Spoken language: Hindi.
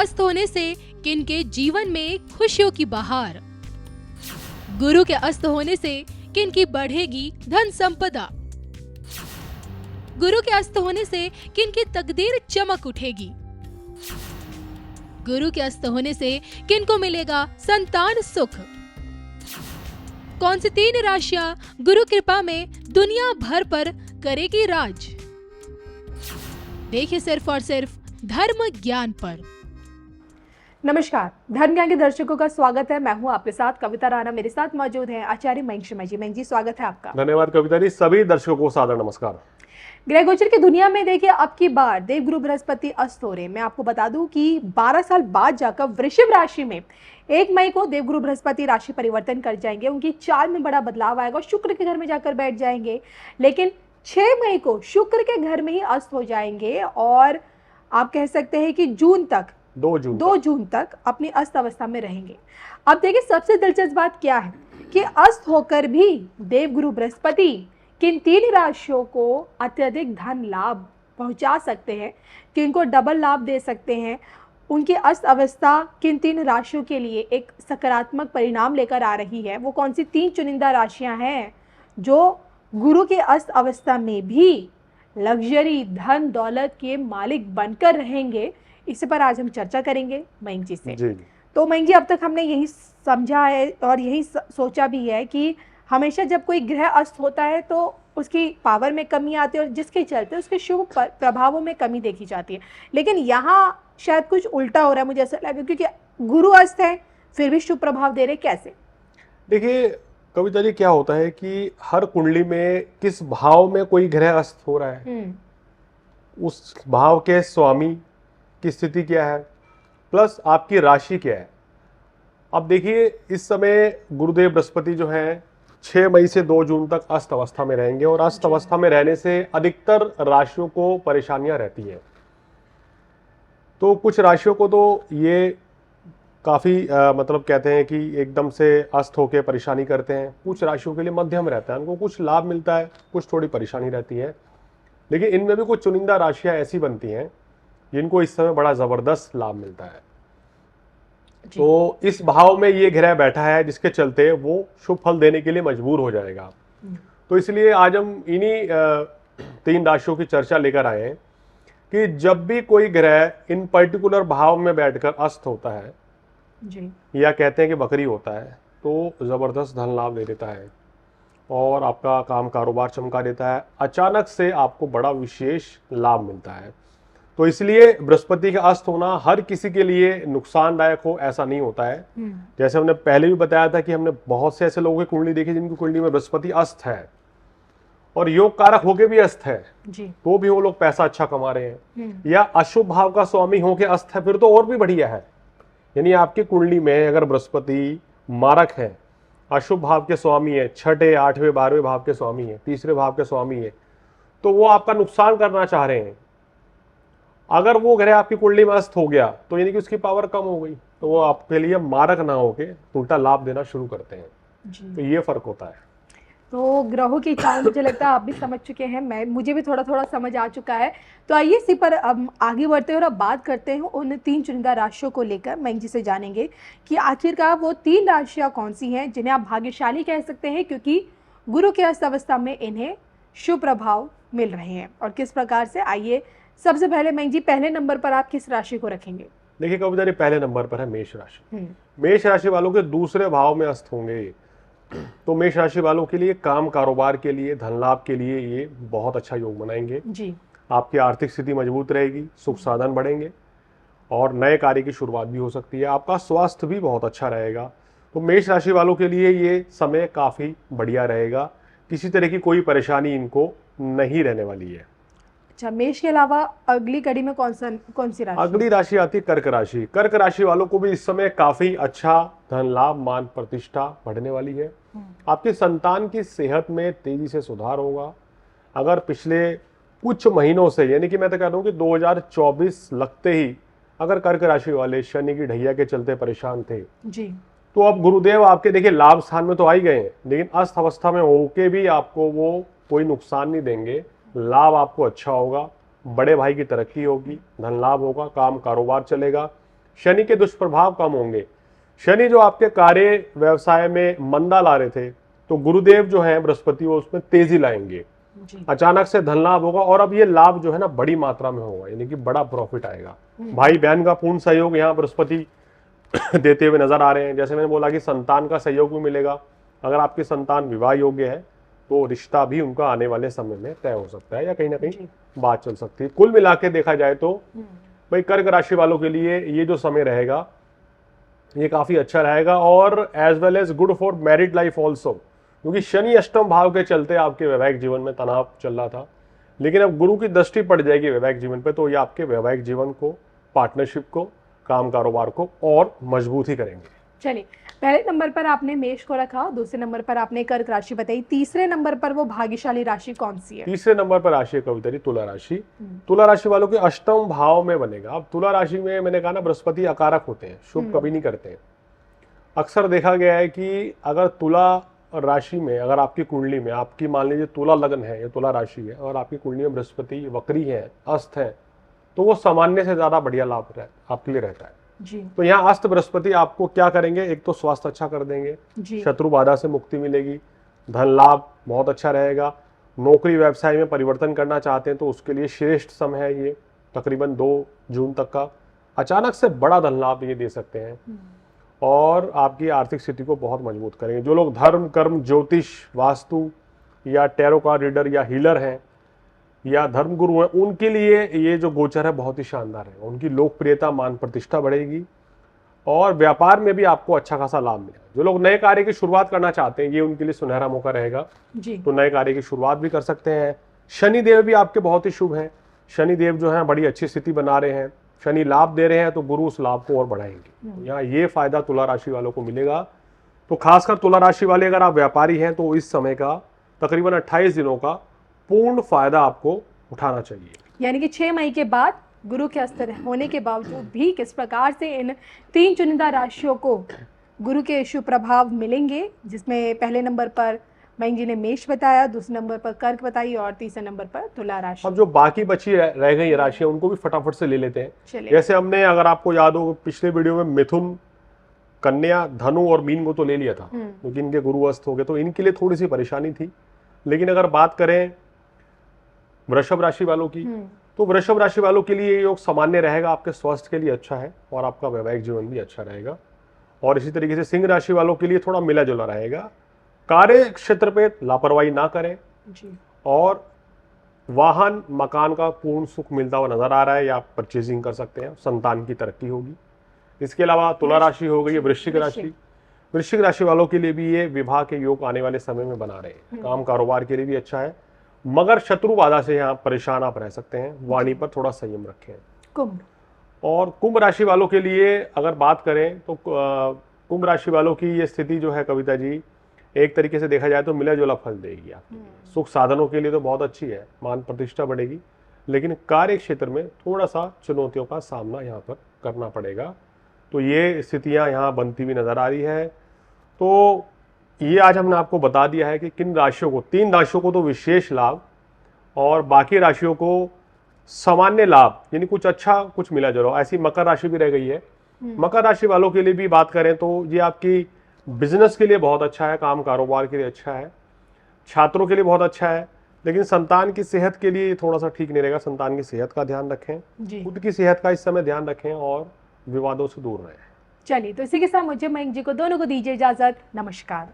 अस्त होने से किनके जीवन में खुशियों की बहार। गुरु के अस्त होने से किनकी बढ़ेगी धन संपदा। गुरु के अस्त होने से किनकी तकदीर चमक उठेगी। गुरु के अस्त होने से किनको मिलेगा संतान सुख। कौन सी 3 राशियां गुरु कृपा में दुनिया भर पर करेगी राज। देखिए सिर्फ और सिर्फ धर्म ज्ञान पर। नमस्कार, धर्म ज्ञान के दर्शकों का स्वागत है। मैं हूं आपके साथ कविता राणा। मेरे साथ मौजूद हैं आचार्य मयंक शर्मा जी। मयंक जी, स्वागत है आपका। धन्यवाद कविता जी। सभी दर्शकों को सादर नमस्कार। ग्रह गोचर की दुनिया में देखिए, अब की बार देवगुरु बृहस्पति अस्त हो रहे हैं। मैं आपको बता दूं कि 12 साल बाद जाकर वृषभ राशि में 1 मई को देवगुरु बृहस्पति राशि परिवर्तन कर जाएंगे। उनकी चाल में बड़ा बदलाव आएगा, शुक्र के घर में जाकर बैठ जाएंगे। लेकिन 6 मई को शुक्र के घर में ही अस्त हो जाएंगे और आप कह सकते हैं कि 2 जून तक अपनी अस्त अवस्था में रहेंगे। अब देखिए, सबसे दिलचस्प बात क्या है कि अस्त होकर भी देवगुरु बृहस्पति किन 3 राशियों को अत्यधिक धन लाभ पहुंचा सकते हैं, किनको डबल लाभ दे सकते हैं। उनकी अस्त अवस्था किन 3 राशियों के लिए एक सकारात्मक परिणाम लेकर आ रही है। वो कौन सी 3 चुनिंदा राशियां हैं जो गुरु के अस्त अवस्था में भी लग्जरी धन दौलत के मालिक बनकर रहेंगे, इस पर आज हम चर्चा करेंगे मयंक जी से। तो मयंक जी, अब तक हमने यही समझा है और यही सोचा भी है कि हमेशा जब कोई ग्रह अस्त होता है तो उसकी पावर में कमी आती है और जिसके चलते उसके शुभ प्रभावों में कमी देखी जाती है। लेकिन यहाँ शायद कुछ उल्टा हो रहा है, मुझे ऐसा लगा, क्योंकि गुरु अस्त है फिर भी शुभ प्रभाव दे रहे। कैसे? देखिए कविता जी, क्या होता है कि हर कुंडली में किस भाव में कोई ग्रह अस्त हो रहा है, उस भाव के स्वामी की स्थिति क्या है, प्लस आपकी राशि क्या है। अब देखिए, इस समय गुरुदेव बृहस्पति जो है 6 मई से 2 जून तक अस्त अवस्था में रहेंगे और अस्त अवस्था में रहने से अधिकतर राशियों को परेशानियां रहती है। तो कुछ राशियों को तो ये काफ़ी मतलब कहते हैं कि एकदम से अस्त होकर परेशानी करते हैं। कुछ राशियों के लिए मध्यम रहता है, उनको कुछ लाभ मिलता है, कुछ थोड़ी परेशानी रहती है। लेकिन इनमें भी कुछ चुनिंदा राशियां ऐसी बनती हैं जिनको इस समय बड़ा ज़बरदस्त लाभ मिलता है। तो इस भाव में ये ग्रह बैठा है जिसके चलते वो शुभ फल देने के लिए मजबूर हो जाएगा। तो इसलिए आज हम इन्हीं 3 राशियों की चर्चा लेकर आए हैं कि जब भी कोई ग्रह इन पर्टिकुलर भाव में बैठकर अस्त होता है जी, या कहते हैं कि बकरी होता है, तो ज़बरदस्त धन लाभ दे देता है और आपका काम कारोबार चमका देता है। अचानक से आपको बड़ा विशेष लाभ मिलता है। तो इसलिए बृहस्पति का अस्त होना हर किसी के लिए नुकसानदायक हो ऐसा नहीं होता है। जैसे हमने पहले भी बताया था कि हमने बहुत से ऐसे लोगों की कुंडली देखी जिनकी कुंडली में बृहस्पति अस्त है और योग कारक होके भी अस्त है जी, तो भी वो लोग पैसा अच्छा कमा रहे हैं। या अशुभ भाव का स्वामी होके अस्त है, फिर तो और भी बढ़िया है। यानी आपकी कुंडली में अगर बृहस्पति मारक है, अशुभ भाव के स्वामी है, 6ठे 8वें 12वें भाव के स्वामी है, 3रे भाव के स्वामी है, तो वो आपका नुकसान करना चाह रहे हैं। अगर वो ग्रह आपकी कुंडली में अस्त हो गया तो यानी कि उसकी पावर कम हो गई, तो वो आपके लिए मारक ना होके उल्टा लाभ देना शुरू करते हैं जी। तो ये फर्क होता है। तो ग्रहों की चाल मुझे लगता है आप भी समझ चुके हैं, मुझे भी थोड़ा थोड़ा समझ आ चुका है। तो आइए इसी पर अब आगे बढ़ते हैं और अब बात करते हैं उन 3 चुनिंदा राशियों को लेकर। मयंक जी से जानेंगे कि आखिरकार वो 3 राशियां कौन सी हैं जिन्हें आप भाग्यशाली कह सकते हैं, क्योंकि गुरु के अस्त अवस्था में इन्हें शुभ प्रभाव मिल रहे हैं और किस प्रकार से। आइए सबसे पहले मयंक जी, पहले नंबर पर आप किस राशि को रखेंगे? देखिए कविता जी, पहले नंबर पर है मेष राशि। मेष राशि वालों के दूसरे भाव में अस्त होंगे, तो मेष राशि वालों के लिए काम कारोबार के लिए, धन लाभ के लिए ये बहुत अच्छा योग बनाएंगे जी। आपकी आर्थिक स्थिति मजबूत रहेगी, सुख साधन बढ़ेंगे और नए कार्य की शुरुआत भी हो सकती है। आपका स्वास्थ्य भी बहुत अच्छा रहेगा। तो मेष राशि वालों के लिए ये समय काफी बढ़िया रहेगा, किसी तरह की कोई परेशानी इनको नहीं रहने वाली है। अच्छा, मेष के अलावा अगली कड़ी में कौन सी राशि? अगली राशि आती है कर्क राशि। कर्क राशि वालों को भी इस समय काफी अच्छा धन लाभ, मान प्रतिष्ठा बढ़ने वाली है। आपकी संतान की सेहत में तेजी से सुधार होगा। अगर पिछले कुछ महीनों से, यानी कि मैं तो कह रहा हूँ कि 2024 लगते ही अगर कर्क राशि वाले शनि की ढैया के चलते परेशान थे जी, तो अब गुरुदेव आपके देखिए लाभ स्थान में तो आ ही गए हैं, लेकिन अस्त अवस्था में होके भी आपको वो कोई नुकसान नहीं देंगे। लाभ आपको अच्छा होगा, बड़े भाई की तरक्की होगी, धन लाभ होगा, काम कारोबार चलेगा, शनि के दुष्प्रभाव कम होंगे। शनि जो आपके कार्य व्यवसाय में मंदा ला रहे थे, तो गुरुदेव जो है बृहस्पति वो उसमें तेजी लाएंगे। अचानक से धन लाभ होगा, और अब ये लाभ जो है ना बड़ी मात्रा में होगा, यानी कि बड़ा प्रॉफिट आएगा। भाई बहन का पूर्ण सहयोग यहाँ बृहस्पति देते हुए नजर आ रहे हैं। जैसे मैंने बोला कि संतान का सहयोग भी मिलेगा। अगर आपकी संतान विवाह योग्य है तो रिश्ता भी उनका आने वाले समय में तय हो सकता है, या कहीं ना कहीं बात चल सकती है। कुल मिला के देखा जाए तो भाई कर्क राशि वालों के लिए ये जो समय रहेगा ये काफी अच्छा रहेगा, और as well as good for married life also, क्योंकि शनि अष्टम भाव के चलते आपके वैवाहिक जीवन में तनाव चल रहा था, लेकिन अब गुरु की दृष्टि पड़ जाएगी वैवाहिक जीवन पे, तो ये आपके वैवाहिक जीवन को, पार्टनरशिप को, काम कारोबार को और मजबूत ही करेंगे। चलिए, पहले नंबर पर आपने मेष को रखा, दूसरे नंबर पर आपने कर्क राशि बताई, तीसरे नंबर पर वो भाग्यशाली राशि कौन सी है? तीसरे नंबर पर राशि है कविता जी तुला राशि। तुला राशि वालों के अष्टम भाव में बनेगा। अब तुला राशि में मैंने कहा ना बृहस्पति अकारक होते हैं, शुभ कभी नहीं करते हैं। अक्सर देखा गया है कि अगर तुला राशि में, अगर आपकी कुंडली में, आपकी मान लीजिए तुला लग्न है या तुला राशि है, और आपकी कुंडली में बृहस्पति वक्री है, अस्त है, तो वो सामान्य से ज्यादा बढ़िया लाभ आपके लिए रहता है जी। तो यहाँ अस्त बृहस्पति आपको क्या करेंगे, एक तो स्वास्थ्य अच्छा कर देंगे, शत्रु बाधा से मुक्ति मिलेगी, धन लाभ बहुत अच्छा रहेगा। नौकरी व्यवसाय में परिवर्तन करना चाहते हैं तो उसके लिए श्रेष्ठ समय है ये, तकरीबन 2 जून तक का। अचानक से बड़ा धन लाभ ये दे सकते हैं, और आपकी आर्थिक स्थिति को बहुत मजबूत करेंगे। जो लोग धर्म, कर्म, ज्योतिष, वास्तु या टैरो कार्ड रीडर या हीलर हैं या धर्मगुरु हैं, उनके लिए ये जो गोचर है बहुत ही शानदार है। उनकी लोकप्रियता, मान प्रतिष्ठा बढ़ेगी, और व्यापार में भी आपको अच्छा खासा लाभ मिलेगा। जो लोग नए कार्य की शुरुआत करना चाहते हैं, ये उनके लिए सुनहरा मौका रहेगा जी। तो नए कार्य की शुरुआत भी कर सकते हैं। शनि देव भी आपके बहुत ही शुभ हैं। शनि देव जो है बड़ी अच्छी स्थिति बना रहे हैं, शनि लाभ दे रहे हैं, तो गुरु उस लाभ को और बढ़ाएंगे। तो यहाँ ये फायदा तुला राशि वालों को मिलेगा। तो खासकर तुला राशि वाले अगर आप व्यापारी हैं तो इस समय का तकरीबन 28 दिनों का पूर्ण फायदा आपको उठाना चाहिए। यानी कि 6 मई के बाद गुरु के अस्तर होने के बावजूद भी किस प्रकार से इन 3 चुनिंदा राशियों को गुरु के शुभ प्रभाव मिलेंगे, जिसमें पहले नंबर पर मयंक जी ने मेष बताया, दूसरे नंबर पर कर्क बताई, और तीसरे नंबर पर तुला राशि। अब जो बाकी बची रह गई राशियां उनको भी फटाफट से ले लेते हैं। जैसे हमने, अगर आपको याद हो, पिछले वीडियो में मिथुन, कन्या, धनु और मीन को तो ले लिया था, क्योंकि इनके गुरु अस्त हो गए, तो इनके लिए थोड़ी सी परेशानी थी। लेकिन अगर बात करें वृषभ राशि वालों की, तो वृषभ राशि वालों के लिए योग सामान्य रहेगा, आपके स्वास्थ्य के लिए अच्छा है, और आपका वैवाहिक जीवन भी अच्छा रहेगा। और इसी तरीके से सिंह राशि वालों के लिए थोड़ा मिला जुला रहेगा। कार्य क्षेत्र पे लापरवाही ना करें जी। और वाहन, मकान का पूर्ण सुख मिलता हुआ नजर आ रहा है, या आप परचेजिंग कर सकते हैं, संतान की तरक्की होगी। इसके अलावा तुला राशि हो गई, वृश्चिक राशि। वृश्चिक राशि वालों के लिए भी ये विवाह के योग आने वाले समय में बना रहे हैं। काम कारोबार के लिए भी अच्छा है, मगर शत्रु बाधा से यहाँ परेशान आप रह सकते हैं। वाणी पर थोड़ा संयम रखें। कुंभ, और कुंभ राशि वालों के लिए अगर बात करें तो कुंभ राशि वालों की ये स्थिति जो है कविता जी, एक तरीके से देखा जाए तो मिला जुला फल देगी आपके लिए। सुख साधनों के लिए तो बहुत अच्छी है, मान प्रतिष्ठा बढ़ेगी, लेकिन कार्य क्षेत्र में थोड़ा सा चुनौतियों का सामना यहाँ पर करना पड़ेगा। तो ये स्थितियाँ यहाँ बनती हुई नजर आ रही है। तो ये आज हमने आपको बता दिया है कि किन राशियों को, 3 राशियों को तो विशेष लाभ, और बाकी राशियों को सामान्य लाभ, यानी कुछ अच्छा कुछ मिला जुला। ऐसी मकर राशि भी रह गई है। मकर राशि वालों के लिए भी बात करें तो ये आपकी बिजनेस के लिए बहुत अच्छा है, काम कारोबार के लिए अच्छा है, छात्रों के लिए बहुत अच्छा है, लेकिन संतान की सेहत के लिए थोड़ा सा ठीक नहीं रहेगा। संतान की सेहत का ध्यान रखें, खुद की सेहत का इस समय ध्यान रखें, और विवादों से दूर रहें। चलिए, तो इसी के साथ मुझे मयंक जी को दोनों को दीजिए इजाजत। नमस्कार।